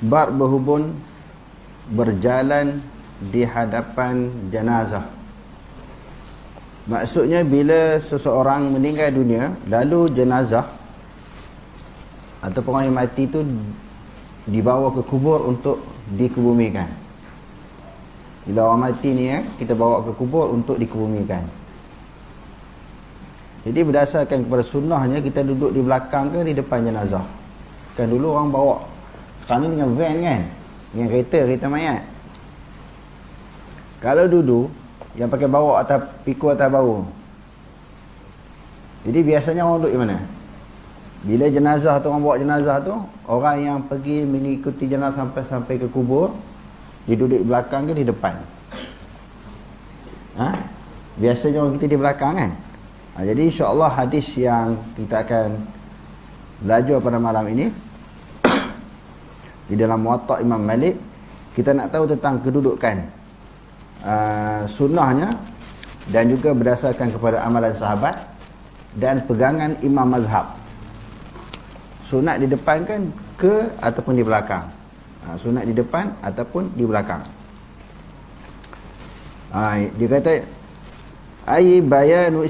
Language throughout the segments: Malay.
Bab berhubung berjalan di hadapan jenazah. Maksudnya bila seseorang meninggal dunia, lalu jenazah ataupun orang yang mati itu dibawa ke kubur untuk dikebumikan. Bila orang mati ni kita bawa ke kubur untuk dikebumikan. Jadi berdasarkan kepada sunnahnya, kita duduk di belakang ke di depan jenazah. Kan dulu orang bawa, sekarang ni dengan van kan, dengan kereta mayat. Kalau dulu yang pakai bawa atas pikul atas bau. Jadi biasanya orang duduk di mana? Bila jenazah tu, orang bawa jenazah tu, orang yang pergi mengikuti jenazah sampai ke kubur, dia duduk di belakang ke di depan? Biasanya orang kita di belakang kan. Jadi insya-Allah hadis yang kita akan belajar pada malam ini di dalam Muwatta Imam Malik, kita nak tahu tentang kedudukan sunnahnya dan juga berdasarkan kepada amalan sahabat dan pegangan imam mazhab. Sunat di depan kan ke ataupun di belakang? Sunat di depan ataupun di belakang? Dia kata bayanu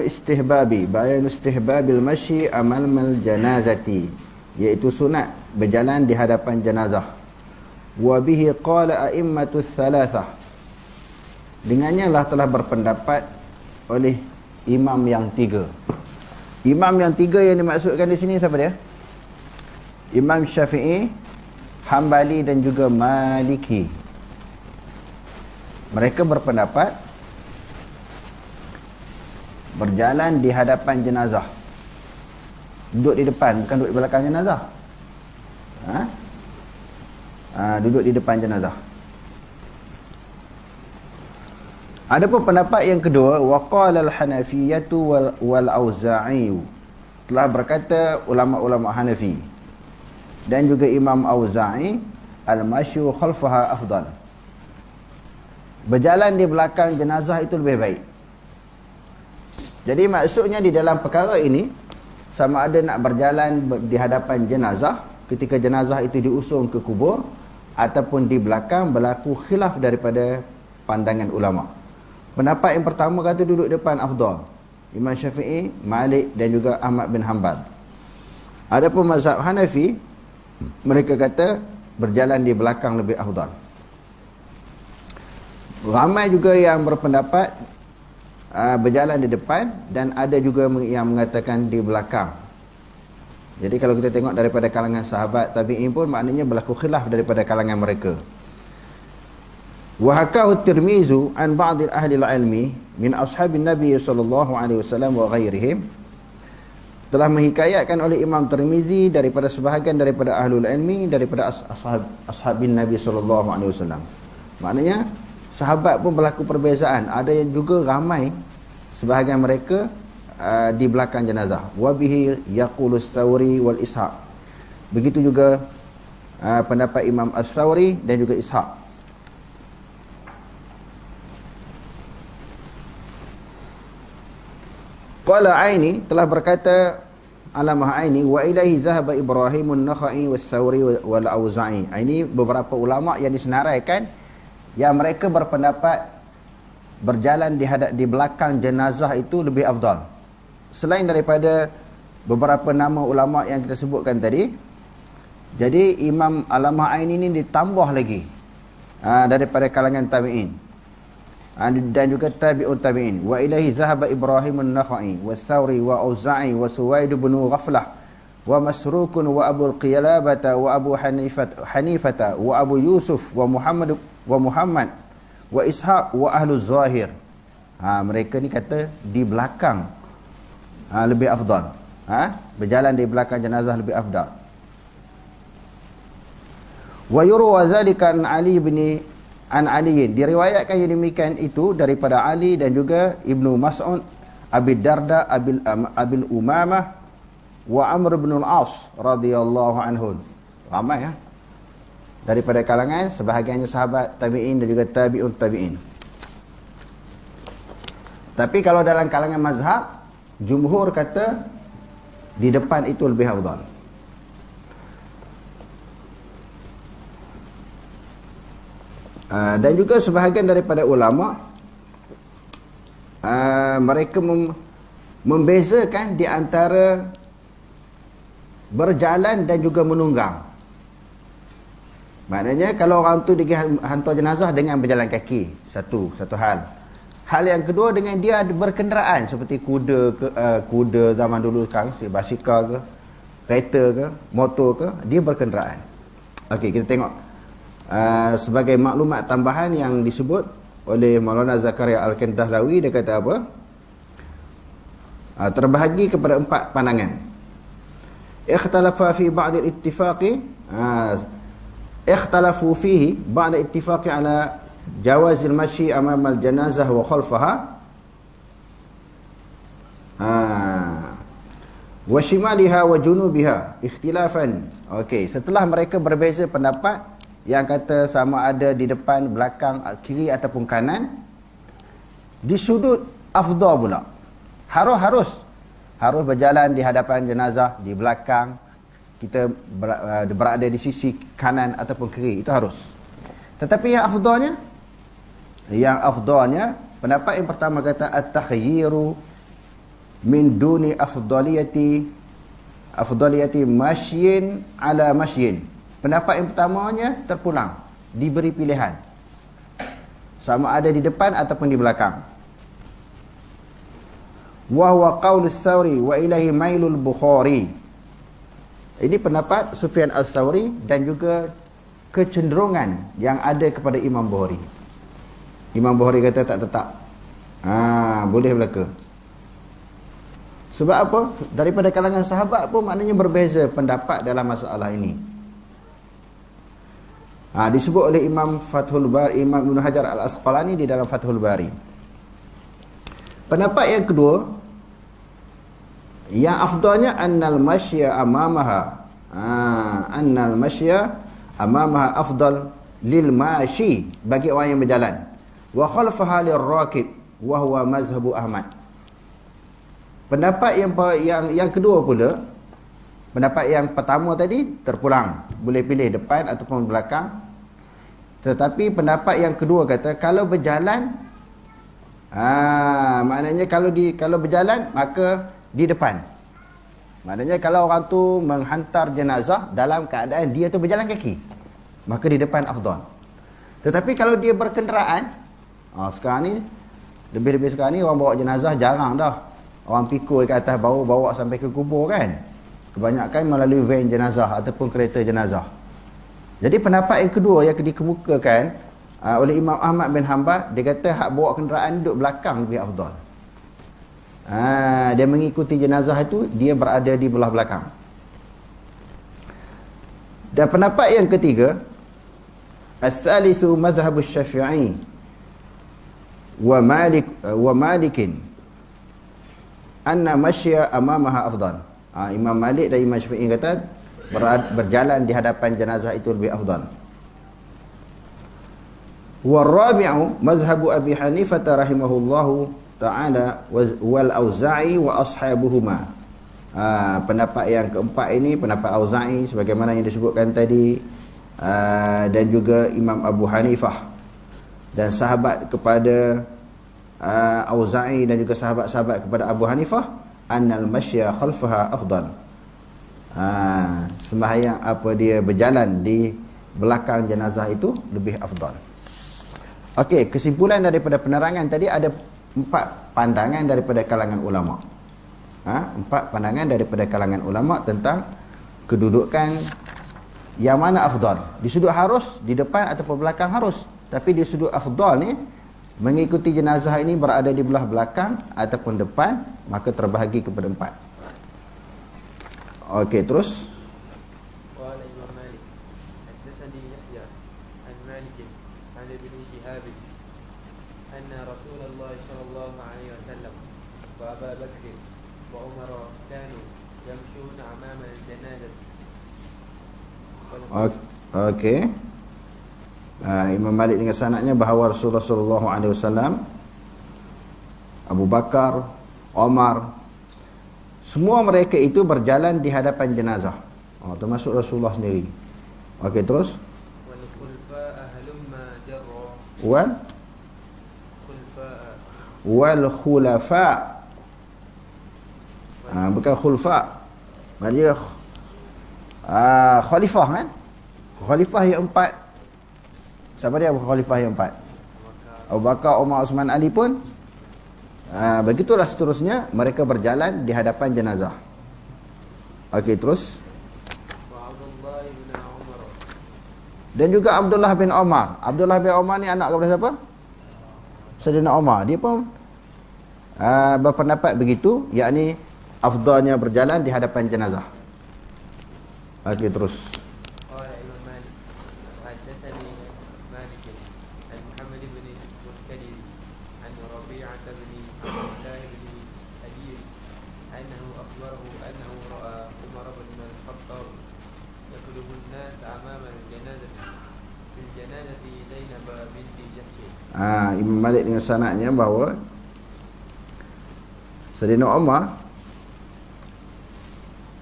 istihbabil masyi amal janazati, iaitu sunat berjalan di hadapan jenazah. Wa bihi qala a'immatus thalathah, dengannya lah telah berpendapat oleh imam yang tiga. Imam yang tiga yang dimaksudkan di sini siapa dia? Imam Syafi'i, Hambali dan juga Maliki. Mereka berpendapat berjalan di hadapan jenazah, duduk di depan, bukan duduk di belakang jenazah. Duduk di depan jenazah. Adapun pendapat yang kedua, waqala al-Hanafiyyatu wal Auza'i, telah berkata ulama-ulama Hanafi dan juga Imam Auza'i, al-masyu khalfaha afdal, berjalan di belakang jenazah itu lebih baik. Jadi maksudnya di dalam perkara ini, sama ada nak berjalan di hadapan jenazah ketika jenazah itu diusung ke kubur ataupun di belakang, berlaku khilaf daripada pandangan ulama. Pendapat yang pertama kata duduk depan afdal, Imam Syafi'i, Malik dan juga Ahmad bin Hanbal. Adapun mazhab Hanafi, mereka kata berjalan di belakang lebih afdal. Ramai juga yang berpendapat berjalan di depan, dan ada juga yang mengatakan di belakang. Jadi kalau kita tengok daripada kalangan sahabat tabi'in pun, maknanya berlaku khilaf daripada kalangan mereka. Wa hakahu Tirmizi an ba'd ahli al-ilmi min ashabin Nabi sallallahu alaihi wasallam wa ghairihim, telah menghikayatkan oleh Imam Tirmizi daripada sebahagian daripada ahlul ilmi daripada ashabin Nabi sallallahu alaihi wasallam. Maknanya sahabat pun berlaku perbezaan. Ada yang juga ramai sebahagian mereka di belakang jenazah. Wa bihi yaqulu Ats-Tsauri wal Ishaq. Begitu juga pendapat Imam Ats-Tsauri dan juga Ishaq. Qala Aini, telah berkata Alamah Aini, wa ilaihi dhahaba Ibrahimun Nakhai was-Tsauri wal Auza'i. Ini beberapa ulama yang disenaraikan yang mereka berpendapat berjalan di belakang jenazah itu lebih afdal. Selain daripada beberapa nama ulama yang kita sebutkan tadi, jadi Imam Alamah Aini ini ditambah lagi daripada kalangan tabi'in dan juga tabi'un tabi'in. Wa ilaihi dhahaba Ibrahimun Nakhai was-Tsauri wa Auza'i wa Suwaid bin Ghaflah wa Masrukun wa Abu Qilabata wa Abu Hanifata wa Abu Yusuf wa Muhammad wa Ishaq wa Ahlu Zahir. Mereka ni kata di belakang lebih afdal. Berjalan di belakang jenazah lebih afdal. Wa yurwa dzalika an Ali, diriwayatkan yang demikian itu daripada Ali dan juga Ibnu Mas'ud, Abi Darda, Abil Umamah wa Amr bin al-As radhiyallahu anhum. Ramai daripada kalangan sebahagiannya sahabat tabi'in dan juga tabi'un tabi'in. Tapi kalau dalam kalangan mazhab, jumhur kata di depan itu lebih afdal. Dan juga sebahagian daripada ulama mereka membezakan di antara berjalan dan juga menunggang. Maknanya kalau orang tu pergi hantar jenazah dengan berjalan kaki, satu hal. Hal yang kedua, dengan dia berkenderaan seperti kuda zaman dulu sekarang, basikal ke, kereta ke, motor ke, dia berkenderaan. Okey, kita tengok sebagai maklumat tambahan yang disebut oleh Maulana Zakaria Al-Kandahlawi. Dia kata apa? Terbahagi kepada 4 pandangan. Ikhtalafa fi ba'd al-ittifaqi ikhtalafu fihi ba'd al-ittifaqi ala jawaz al-mashi amama al-janazah wa khalfaha wa shimaliha wa junubiha ikhtilafan. Okey, setelah mereka berbeza pendapat yang kata sama ada di depan, belakang, kiri ataupun kanan, di sudut afdal pula harus berjalan di hadapan jenazah, di belakang, kita berada di sisi kanan ataupun kiri, itu harus. Tetapi yang afdalnya pendapat yang pertama kata at-takhyiru min duni afdaliyati masyin ala masyin. Pendapat yang pertamanya terpulang, diberi pilihan sama ada di depan ataupun di belakang. Wa huwa qaul ats-Tsauri wa ilahi mailul Bukhari. Ini pendapat Sufyan Ats-Tsauri dan juga kecenderungan yang ada kepada Imam Bukhari. Imam Bukhari kata tak tetap. Boleh belaka. Sebab apa? Daripada kalangan sahabat pun maknanya berbeza pendapat dalam masalah ini. Disebut oleh Imam Fathul Bari, Imam Ibn Hajar Al-Asqalani di dalam Fathul Bari. Pendapat yang kedua, yang afdalnya annal masya amamaha afdal lil mashi, bagi orang yang berjalan, wa khalfaha lir rakib wa huwa mazhabu Ahmad. Pendapat yang kedua pula, pendapat yang pertama tadi terpulang, boleh pilih depan ataupun belakang. Tetapi pendapat yang kedua kata kalau berjalan, maknanya kalau berjalan maka di depan. Maknanya kalau orang tu menghantar jenazah dalam keadaan dia tu berjalan kaki, maka di depan afdal. Tetapi kalau dia berkenderaan, sekarang ni lebih-lebih sekarang ni orang bawa jenazah jarang dah. Orang pikul ke atas bawa sampai ke kubur kan. Kebanyakan melalui van jenazah ataupun kereta jenazah. Jadi pendapat yang kedua yang dikemukakan oleh Imam Ahmad bin Hanbal, dia kata hak bawa kenderaan duduk belakang lebih afdal. Dia mengikuti jenazah itu, dia berada di belah belakang. Dan pendapat yang ketiga, as-salisu mazhabus Syafi'i wa Malikin anna masya amamaha afdal. Imam Malik dan Imam Syafi'i kata berjalan di hadapan jenazah itu lebih afdal. Wa rabi'u mazhabu Abi Hanifah rahimahullahu ta'ala wal Auza'i wa ashabuhuma. Pendapat yang keempat ini pendapat Auza'i sebagaimana yang disebutkan tadi, dan juga Imam Abu Hanifah dan sahabat kepada Auza'i dan juga sahabat-sahabat kepada Abu Hanifah, annal masya khalfaha afdal. Sembahyang dia berjalan di belakang jenazah itu lebih afdal. Okey, kesimpulan daripada penerangan tadi ada 4 pandangan daripada kalangan ulama. 4 pandangan daripada kalangan ulama tentang kedudukan yang mana afdal. Di sudut harus, di depan ataupun belakang harus. Tapi di sudut afdal ni, mengikuti jenazah ini berada di belah belakang ataupun depan, maka terbahagi kepada 4. Okey, terus. Qala Imam Malik, haddatsani Yahya an Malik an Ibn Shihab anna Rasulullah sallallahu alaihi wasallam wa Abu Bakr wa Umar kanu yamshuna amama al-janazah. Okey. Imam Malik dengan sanadnya bahawa Rasulullah sallallahu alaihi wasallam, Abu Bakar, Umar, semua mereka itu berjalan di hadapan jenazah. Termasuk Rasulullah sendiri. Okey, terus. Wal khulfa ahlumma jarra wal خلفاء wal khulafa. Bukan khulfa. Maksudnya khalifah kan? Khalifah yang 4. Siapa dia khalifah yang 4? Abu Bakar, Umar, Osman, Ali pun begitulah seterusnya, mereka berjalan di hadapan jenazah. Okey, terus. وعبد الله بن عمر Dan juga Abdullah bin Umar. Abdullah bin Umar ni anak kepada siapa? Sayyidina Umar. Dia pun berpendapat begitu, yakni afdalnya berjalan di hadapan jenazah. Okey, terus. قال إمام مالك حدثني مالك عن محمد بن المنكدر عن ربيعة بن عبد الله بن أدير أنه أخبره أنه رأى عمر بن الخطاب يقلب الناس أمام الجنازة في الجنازة زينب بنت جحش. Imam Malik dengan sanadnya bahawa Sayyidina Umar,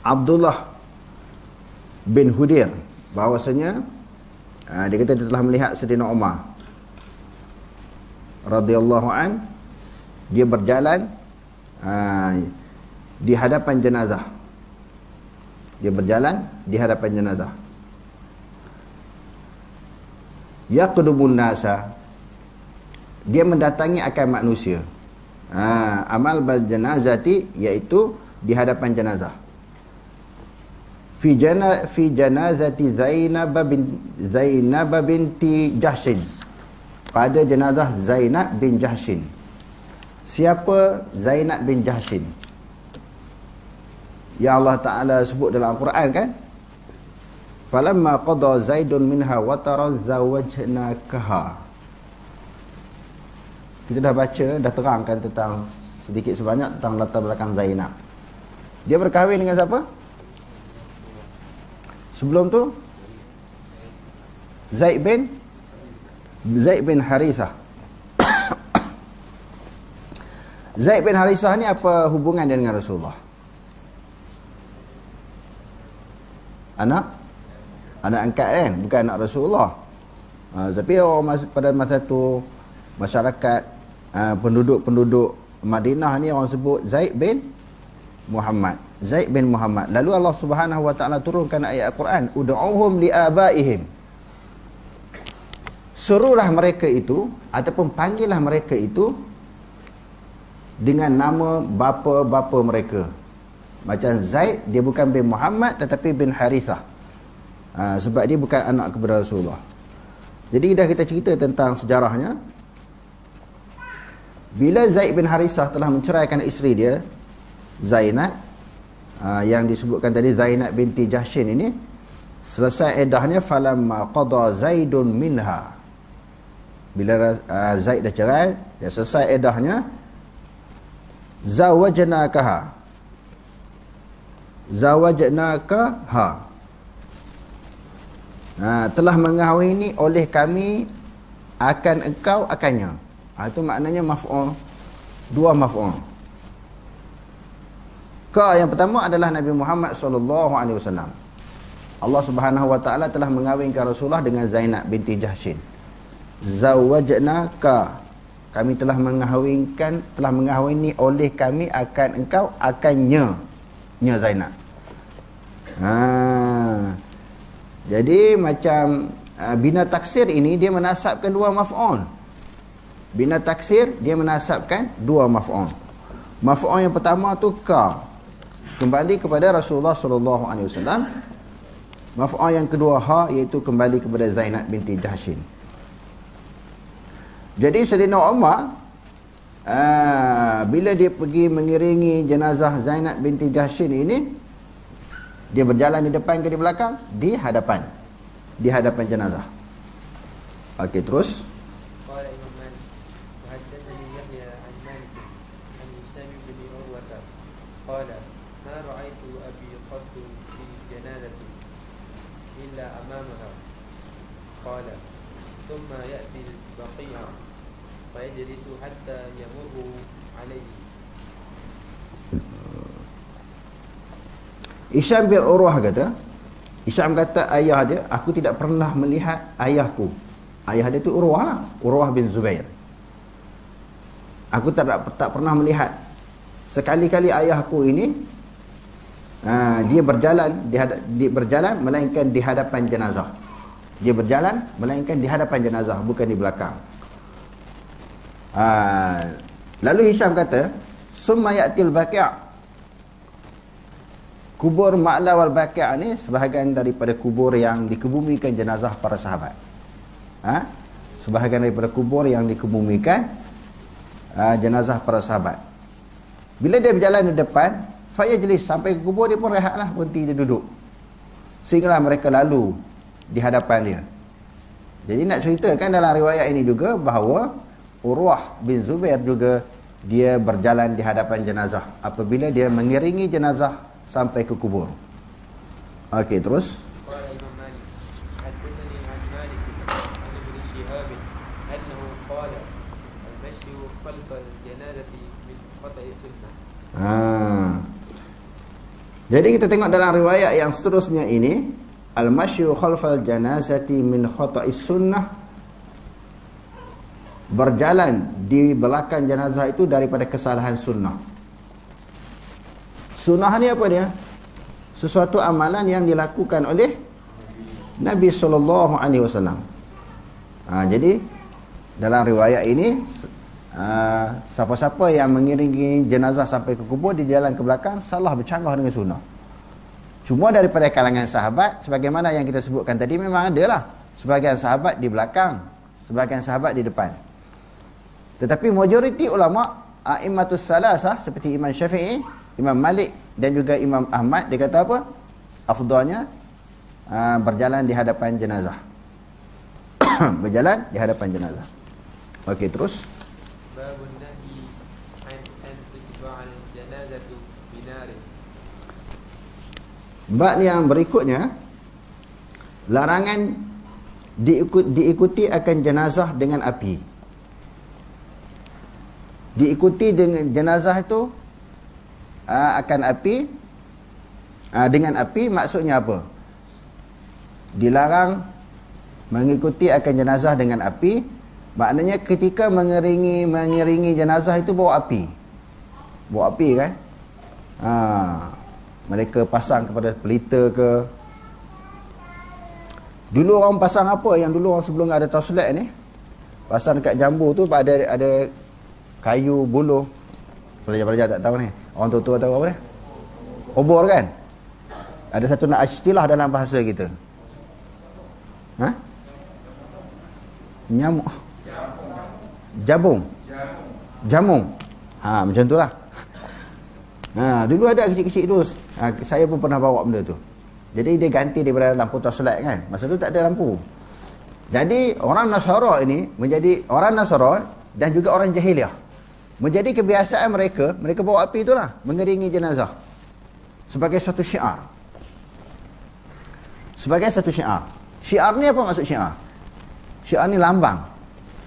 Abdullah bin Hudir, bahawasanya dia kata dia telah melihat Sayyidina Umar radhiyallahu an, dia berjalan di hadapan jenazah. Dia berjalan di hadapan jenazah. Yaqdubun nasa, dia mendatangi akan manusia. Amal bal janazati, iaitu di hadapan jenazah. Fi janazati Zainab binti Jahshin, pada jenazah Zainab bin Jahshin. Siapa Zainab bin Jahshin? Ya Allah Ta'ala sebut dalam Al-Quran kan, falamma qada Zaidun minha wataran zawajnakaha. Kita dah baca, dah terangkan tentang sedikit sebanyak tentang latar belakang Zainab. Dia berkahwin dengan siapa? Sebelum tu Zaid bin Harithah. Zaid bin Harithah ni apa hubungan dia dengan Rasulullah? Anak angkat kan, bukan anak Rasulullah. Tapi pada masa tu masyarakat, penduduk Madinah ni orang sebut Zaid bin Muhammad. Lalu Allah Subhanahu wa taala turunkan ayat Al-Quran, ud'uhum liabaihim. Suruhlah mereka itu ataupun panggillah mereka itu dengan nama bapa-bapa mereka. Macam Zaid, dia bukan bin Muhammad tetapi bin Harithah. Sebab dia bukan anak kepada Rasulullah. Jadi dah kita cerita tentang sejarahnya. Bila Zaid bin Harithah telah menceraikan isteri dia Zainab, yang disebutkan tadi Zainab binti Jahshin ini, selesai eddahnya, falamma qada Zaidun minha, bila Zaid dah cerai, dia selesai eddahnya, zawajnakaha, telah mengahwini oleh kami akan engkau akannya. Itu maknanya maf'ul, dua maf'ul. Ka yang pertama adalah Nabi Muhammad sallallahu alaihi wasallam. Allah Subhanahu wa taala telah mengahwinkan Rasulullah dengan Zainab binti Jahshin. Zawajnaka, kami telah mengahwini oleh kami akan engkau akannya, Zainab. Jadi macam bina taksir ini dia menasabkan dua maf'ul. Bina taksir dia menasabkan dua maf'ul. Maf'ul yang pertama tu ka, kembali kepada Rasulullah sallallahu alaihi wasallam. Maf'ul yang kedua ha, iaitu kembali kepada Zainab binti Jahshin. Jadi Sayyidina Umar bila dia pergi mengiringi jenazah Zainab binti Jahshin ini, dia berjalan di depan ke di belakang? Di hadapan jenazah. Okey, terus. قال إمام مالك وحدثني يحيى عن مالك عن هشام بن عروة قال ما رأيت أبي قط في جنازة إلا أمامها. قال ثم يأتي البقيع فيجلس حتى يمر عليه. Hisham bin Ayah kata, ayah dia, aku tidak pernah melihat ayahku Ayah dia tu Urwah lah, Urwah bin Zubair. Aku tak pernah melihat sekali-kali ayahku ini dia berjalan melainkan di hadapan jenazah. Dia berjalan melainkan di hadapan jenazah, bukan di belakang. Lalu Hisham kata, summa ya'til baqi'. Kubur Ma'la wal Baqi' ni sebahagian daripada kubur yang dikebumikan jenazah para sahabat. Sebahagian daripada kubur yang dikebumikan jenazah para sahabat. Bila dia berjalan di depan, fayajlis, sampai ke kubur dia pun rehatlah, berhenti dia duduk. Sehinggalah mereka lalu di hadapan dia. Jadi nak ceritakan dalam riwayat ini juga bahawa Urwah bin Zubair juga dia berjalan di hadapan jenazah apabila dia mengiringi jenazah sampai ke kubur. Okey, terus. Jadi kita tengok dalam riwayat yang seterusnya ini, al-mashyu khalfal janazati min khata'is sunnah, berjalan di belakang jenazah itu daripada kesalahan sunnah. Sunnah ni apa dia? Sesuatu amalan yang dilakukan oleh Nabi SAW. Jadi dalam riwayat ini, siapa-siapa yang mengiringi jenazah sampai ke kubur di jalan ke belakang salah bercanggah dengan sunnah. Cuma daripada kalangan sahabat, sebagaimana yang kita sebutkan tadi, memang adalah sebahagian sahabat di belakang, sebahagian sahabat di depan. Tetapi majoriti ulama a'immatus salasah seperti Imam Syafi'i, Imam Malik dan juga Imam Ahmad, dia kata apa? Afdalnya berjalan di hadapan jenazah. Berjalan di hadapan jenazah. Okey, terus. Babun nahi an tutba'al janazatu binar. Bab yang berikutnya, larangan diikuti akan jenazah dengan api. Diikuti dengan jenazah itu akan api, dengan api maksudnya apa? Dilarang mengikuti akan jenazah dengan api, maknanya ketika mengiringi jenazah itu bawa api. Bawa api kan? Mereka pasang kepada pelita ke. Dulu orang pasang apa? Yang dulu orang sebelum ada torchlight ni, pasang dekat jambu tu ada kayu buluh. Pelajar-pelajar tak tahu ni. Orang tua-tua tahu apa dia? Obor kan? Ada satu nak istilah dalam bahasa kita. Nyamuk. Jabung. Jamung. Macam tu lah. Dulu ada kecil-kecil tu. Saya pun pernah bawa benda tu. Jadi dia ganti daripada lampu torchlight kan. Masa tu tak ada lampu. Jadi orang Nasara ini menjadi orang Nasara dan juga orang Jahiliyah. Menjadi kebiasaan mereka bawa api itulah, mengiringi jenazah. Sebagai satu syiar. Sebagai satu syiar. Syiar ni apa maksud syiar? Syiar ni lambang.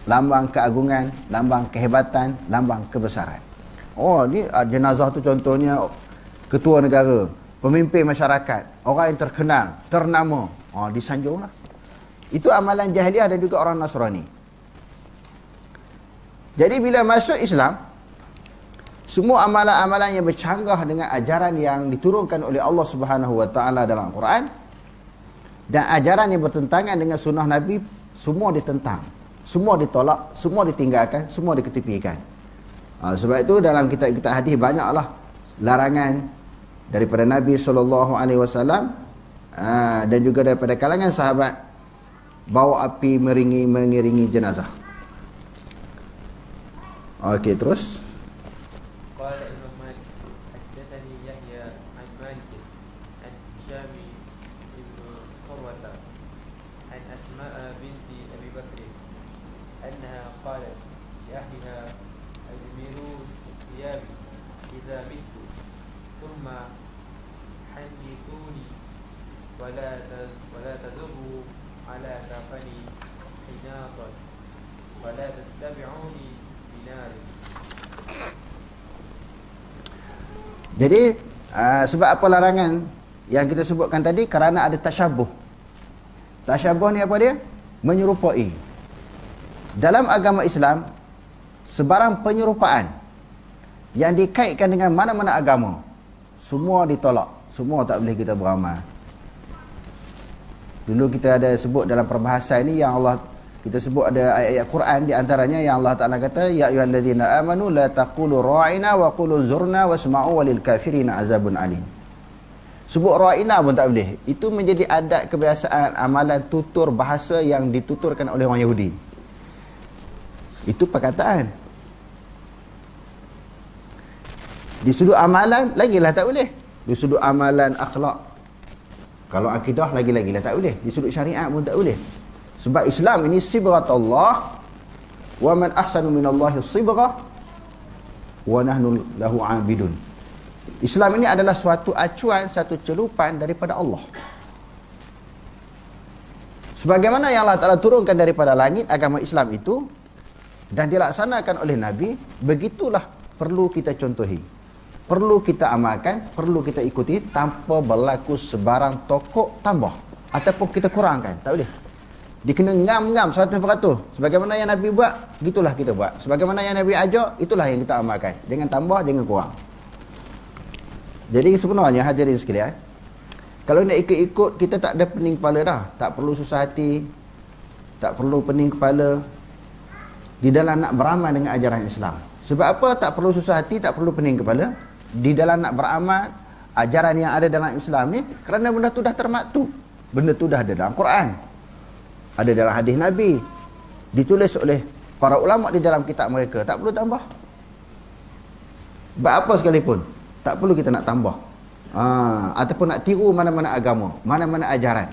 Lambang keagungan, lambang kehebatan, lambang kebesaran. Oh, ni jenazah tu contohnya ketua negara, pemimpin masyarakat, orang yang terkenal, ternama. Disanjunglah. Itu amalan jahiliah dan juga orang Nasrani. Jadi bila masuk Islam, semua amalan-amalan yang bercanggah dengan ajaran yang diturunkan oleh Allah Subhanahu Wa Taala dalam Al-Quran dan ajaran yang bertentangan dengan sunnah Nabi, semua ditentang, semua ditolak, semua ditinggalkan, semua diketepikan. Sebab itu dalam kitab-kitab hadis banyaklah larangan daripada Nabi SAW dan juga daripada kalangan sahabat bawa api mengiringi jenazah. Okey, terus. Qala Imam Malik, haddatsani Yahya an Malik an Hisham ibn Qurwata an Asma' binti Abi Bakr annaha qalat li ahliha ajmiru thiyabi idza mittu thumma hanjituni wa la tadurru ala kafani hinatan wa la tattabi'uni. Jadi sebab apa larangan yang kita sebutkan tadi? Kerana ada tasyabuh. Tasyabuh ni apa dia? Menyerupai. dalam agama Islam, sebarang penyerupaan yang dikaitkan dengan mana-mana agama, semua ditolak. Semua tak boleh kita beramal. Dulu kita ada sebut dalam perbahasan ini yang Allah, kita sebut ada ayat-ayat Quran di antaranya yang Allah Ta'ala kata, ya ayyuhallazina amanu la taqulu ra'ina wa qulu zurna wasma'u walil kafirina azabun alim. Sebut ra'ina pun tak boleh. Itu menjadi adat kebiasaan amalan tutur bahasa yang dituturkan oleh orang Yahudi. Itu perkataan. Di sudut amalan lagilah tak boleh. Di sudut amalan akhlak, kalau akidah lagi-lagilah tak boleh. Di sudut syariat pun tak boleh. Sebab Islam ini sibghatullah, wa man ahsanu minallahi sibghah wa nahnu lahu abidun. Islam ini adalah suatu acuan, satu celupan daripada Allah. Sebagaimana yang Allah Ta'ala turunkan daripada langit agama Islam itu dan dilaksanakan oleh Nabi, begitulah perlu kita contohi, perlu kita amalkan, perlu kita ikuti tanpa berlaku sebarang tokok tambah ataupun kita kurangkan. Tak boleh. Dikena ngam-ngam 100%. Sebagaimana yang Nabi buat, gitulah kita buat. Sebagaimana yang Nabi ajar, itulah yang kita amalkan. Jangan tambah, jangan kurang. Jadi sebenarnya hadirin sekalian, kalau nak ikut-ikut, kita tak ada pening kepala dah. Tak perlu susah hati, tak perlu pening kepala di dalam nak beramal dengan ajaran Islam. Sebab apa tak perlu susah hati, tak perlu pening kepala di dalam nak beramal ajaran yang ada dalam Islam ni? Kerana benda tu dah termaktub. Benda tu dah ada dalam Quran, ada dalam hadis Nabi, ditulis oleh para ulama di dalam kitab mereka. Tak perlu tambah. Buat apa sekalipun tak perlu kita nak tambah, ataupun nak tiru mana-mana agama, mana-mana ajaran.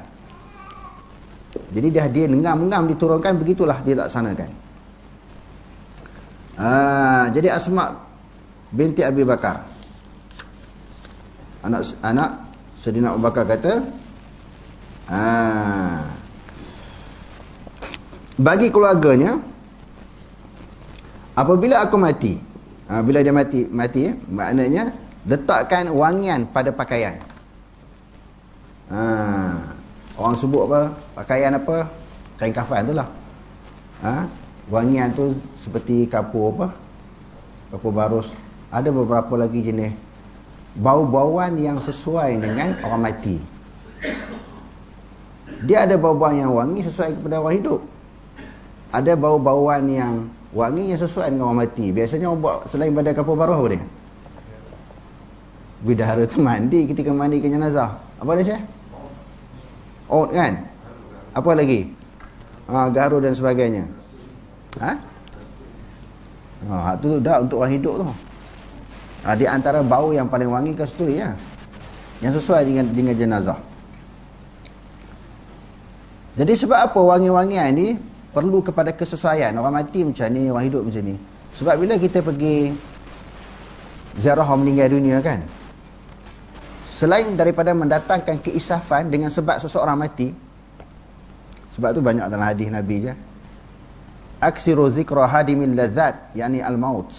Jadi dia ngam-ngam diturunkan, begitulah dilaksanakan. Jadi Asma binti Abi Bakar, anak Sayyidina Abu Bakar kata, bagi keluarganya, apabila aku mati, bila dia mati maknanya letakkan wangian pada pakaian. Orang sebut apa? Pakaian apa? Kain kafan tu lah. Wangian tu seperti kapur apa? Kapur barus. Ada beberapa lagi jenis bau-bauan yang sesuai dengan orang mati. Dia ada bau-bauan yang wangi sesuai kepada orang hidup. Ada bau-bauan yang wangi yang sesuai dengan orang mati. Biasanya orang buat selain pada kapur barus apa dia? Bidara tu mandi, ketika mandi ke jenazah, apa dia Syekh? Oud kan? Apa lagi? Garu dan sebagainya. Tu dah untuk orang hidup tu. Di antara bau yang paling wangi kasturi ya, yang sesuai dengan jenazah. Jadi sebab apa wangi-wangian ni perlu kepada kesesuaian? Orang mati macam ni, orang hidup macam ni. Sebab bila kita pergi ziarah orang meninggal dunia kan, selain daripada mendatangkan keisafan dengan sebab seseorang mati, sebab tu banyak dalam hadis Nabi je, aksiru zikra hadimil ladzat, yakni al-maut.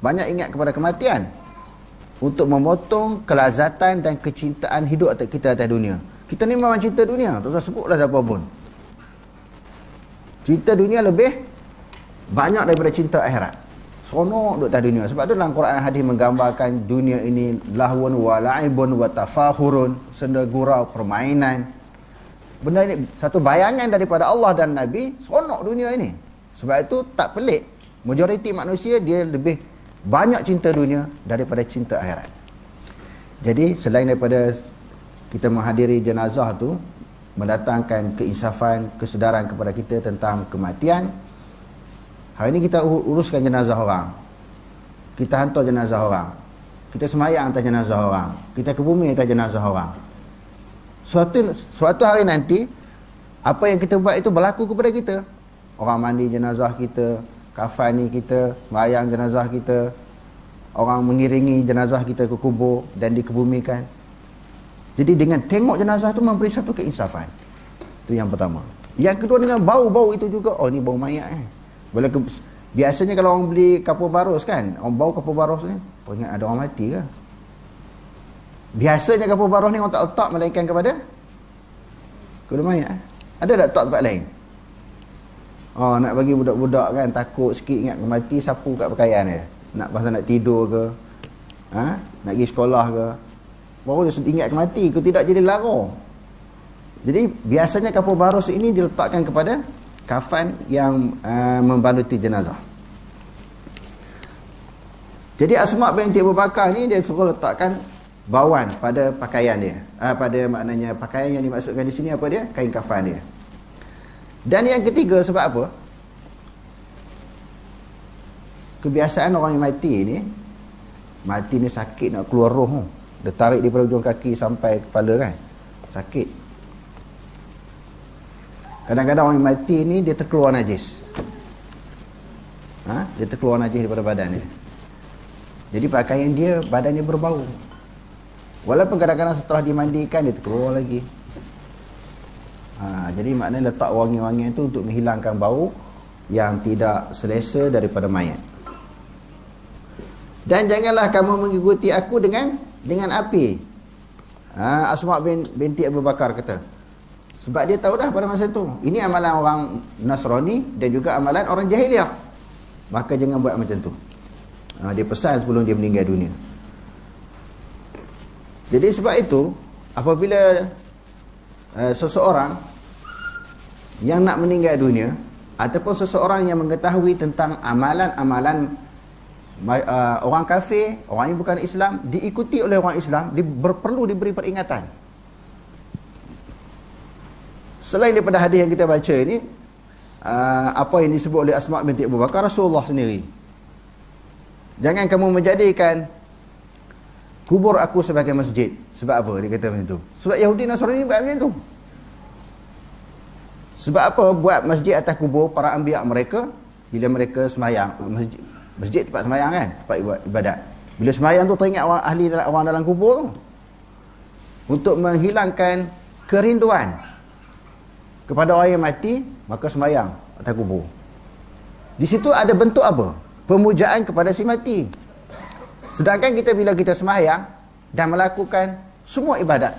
Banyak ingat kepada kematian untuk memotong kelazatan dan kecintaan hidup kita atas dunia. Kita ni memang cinta dunia, tak usah sebutlah siapa pun. Cinta dunia lebih banyak daripada cinta akhirat. Seronok duduk atas dunia. Sebab tu dalam Quran hadis menggambarkan dunia ini lahwun wa la'ibun wa tafahurun, senda gurau, permainan. Benda ini satu bayangan daripada Allah dan Nabi, seronok dunia ini. Sebab itu tak pelik majoriti manusia dia lebih banyak cinta dunia daripada cinta akhirat. Jadi selain daripada kita menghadiri jenazah tu mendatangkan keinsafan, kesedaran kepada kita tentang kematian, hari ini kita uruskan jenazah orang, kita hantar jenazah orang, kita semayang atas jenazah orang, kita ke bumi atas jenazah orang. Suatu hari nanti apa yang kita buat itu berlaku kepada kita. Orang mandi jenazah kita, kafani kita, semayang jenazah kita, orang mengiringi jenazah kita ke kubur dan dikebumikan. Jadi dengan tengok jenazah itu memberi satu keinsafan. Itu yang pertama. Yang kedua dengan bau-bau itu juga, oh ni bau mayat biasanya kalau orang beli kapur barus kan, orang bau kapur barus ni, ingat ada orang mati ke? Biasanya kapur barus ni orang tak letak melainkan kepada mayat. Ada tak letak tempat lain? Nak bagi budak-budak kan takut sikit ingat mati, sapu kat pakaian dia. Nak pasal nak tidur ke, nak pergi sekolah ke, baru dia ingat mati, kalau tidak jadi lara. Jadi biasanya kapur barus ini diletakkan kepada kafan yang membaluti jenazah. Jadi Asma binti Abu Bakar ni dia suruh letakkan bawan pada pakaian dia. Pada maknanya pakaian yang dimaksudkan di sini apa dia? Kain kafan dia. Dan yang ketiga, sebab apa? Kebiasaan orang yang mati ni sakit nak keluar roh. Dia tarik daripada ujung kaki sampai kepala kan. Sakit. Kadang-kadang orang yang mati ni dia terkeluar najis. Dia terkeluar najis daripada badan dia. Jadi pakaian dia, badan dia berbau. Walaupun kadang-kadang setelah dimandikan dia terkeluar lagi. Jadi maknanya letak wangi-wangian itu untuk menghilangkan bau yang tidak selesa daripada mayat. Dan janganlah kamu mengikuti aku dengan api. Asma binti Abu Bakar kata. Sebab dia tahu dah pada masa itu, ini amalan orang Nasrani dan juga amalan orang jahiliah. Maka jangan buat macam tu. Dia pesan sebelum dia meninggal dunia. Jadi sebab itu, apabila seseorang yang nak meninggal dunia ataupun seseorang yang mengetahui tentang amalan-amalan orang kafir, orang yang bukan Islam, diikuti oleh orang Islam, perlu diberi peringatan. Selain daripada hadis yang kita baca ini, apa yang disebut oleh Asma binti Abu Bakar, Rasulullah sendiri, jangan kamu menjadikan kubur aku sebagai masjid. Sebab apa dia kata macam tu? Sebab Yahudi Nasrani buat macam tu. Sebab apa buat masjid atas kubur para anbiya mereka? Bila mereka semayang, masjid tempat semayang kan, tempat ibadat. Bila semayang tu teringat orang dalam kubur tu, untuk menghilangkan kerinduan kepada orang yang mati, maka semayang atas kubur. Di situ ada bentuk apa? Pemujaan kepada si mati. Sedangkan kita bila kita semayang dan melakukan semua ibadat,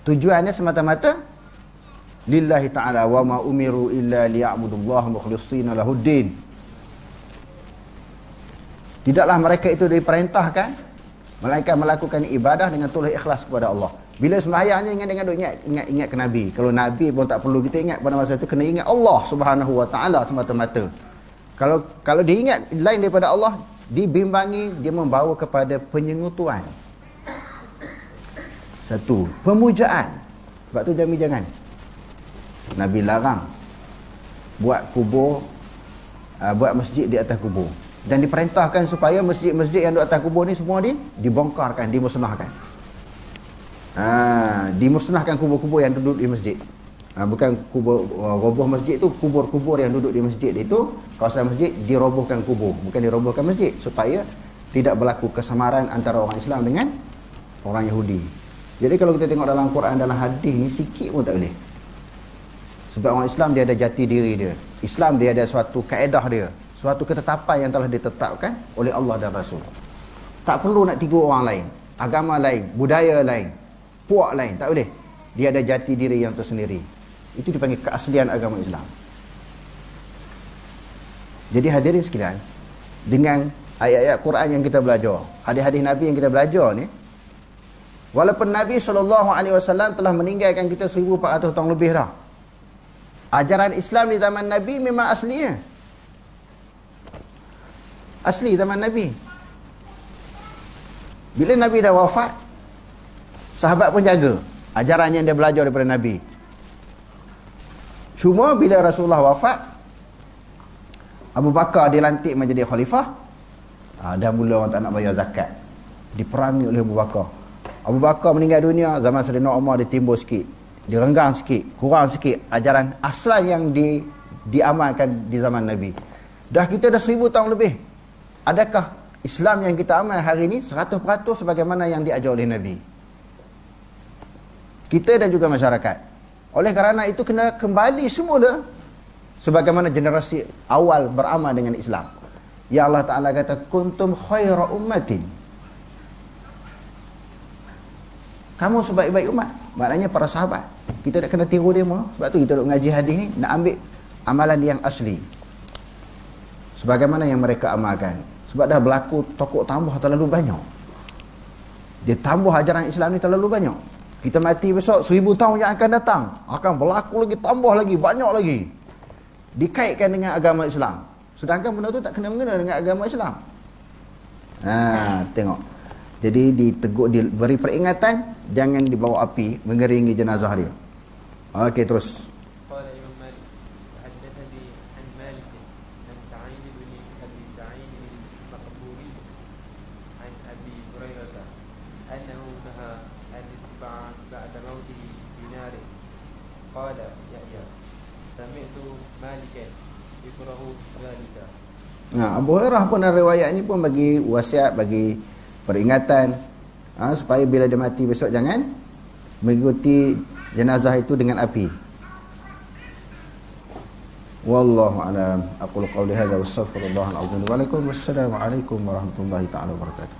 tujuannya semata-mata lillahi ta'ala, wa ma umiru illa liya'budullaha mukhlishina lahuddin. Tidaklah mereka itu diperintahkan melainkan melakukan ibadah dengan tulus ikhlas kepada Allah. Bila sembahyangnya ingat ke Nabi. Kalau Nabi pun tak perlu kita ingat pada masa itu, kena ingat Allah Subhanahu wa taala semata-mata. Kalau dia ingat lain daripada Allah, dibimbangi, dia membawa kepada penyengutuan. Satu, pemujaan. Sebab tu jangan Nabi larang buat kubur, buat masjid di atas kubur. Dan diperintahkan supaya masjid-masjid yang di atas kubur ni semua dibongkarkan, dimusnahkan. Dimusnahkan kubur-kubur yang duduk di masjid. Bukan kubur roboh masjid tu, kubur-kubur yang duduk di masjid itu, kawasan masjid dirobohkan kubur, bukan dirobohkan masjid, supaya tidak berlaku kesamaran antara orang Islam dengan orang Yahudi. Jadi kalau kita tengok dalam Quran, dalam hadis ni, sikit pun tak boleh. Sebab orang Islam dia ada jati diri dia. Islam dia ada suatu kaedah dia, suatu ketetapan yang telah ditetapkan oleh Allah dan Rasul. Tak perlu nak tiru orang lain, agama lain, budaya lain, puak lain, tak boleh. Dia ada jati diri yang tersendiri. Itu dipanggil keaslian agama Islam. Jadi hadirin sekalian, dengan ayat-ayat Quran yang kita belajar, hadis-hadis Nabi yang kita belajar ni, walaupun Nabi SAW telah meninggalkan kita 1400 tahun lebih dah, ajaran Islam di zaman Nabi memang aslinya asli zaman Nabi. Bila Nabi dah wafat, sahabat pun jaga ajaran yang dia belajar daripada Nabi. Cuma bila Rasulullah wafat, Abu Bakar dilantik menjadi khalifah, dah mula orang tak nak bayar zakat, diperangi oleh Abu Bakar. Abu Bakar meninggal dunia, zaman Sayyidina Umar ditimbul sikit, direnggang sikit, kurang sikit ajaran asal yang diamalkan di zaman Nabi. Dah kita dah 1000 tahun lebih. Adakah Islam yang kita amal hari ini 100% sebagaimana yang diajar oleh Nabi? Kita dan juga masyarakat. Oleh kerana itu kena kembali semula sebagaimana generasi awal beramal dengan Islam. Ya Allah Ta'ala kata, kuntum khaira ummatin. Kamu sebaik-baik umat. Maknanya para sahabat. Kita tak kena tiru dia semua. Sebab tu kita duk mengaji hadis ni, nak ambil amalan yang asli sebagaimana yang mereka amalkan. Sebab dah berlaku tokok tambah terlalu banyak. Dia tambah ajaran Islam ni terlalu banyak. Kita mati besok 1000 tahun yang akan datang akan berlaku lagi, tambah lagi, banyak lagi, dikaitkan dengan agama Islam. Sedangkan benda tu tak kena-mengena dengan agama Islam. Tengok. Jadi ditegur, diberi peringatan, jangan dibawa api mengeringi jenazah dia. Okey, terus. قال الإمام مالك وحدثني عن مالك عن سعيد بن أبي سعيد المقبوري عن أبي هريرة أنه نهى أن يتبع بعد موته بنار. قال يحيى سمعت مالكا يكره ذلك. Abu Hurairah pun dalam riwayat ni pun bagi wasiat, bagi peringatan, supaya bila dia mati besok jangan mengikuti jenazah itu dengan api. Wallahu a'lam. Aqulu qawli hadza wa astaghfirullahal azim wa lakum. Wassalamu alaikum warahmatullahi taala wabarakatuh.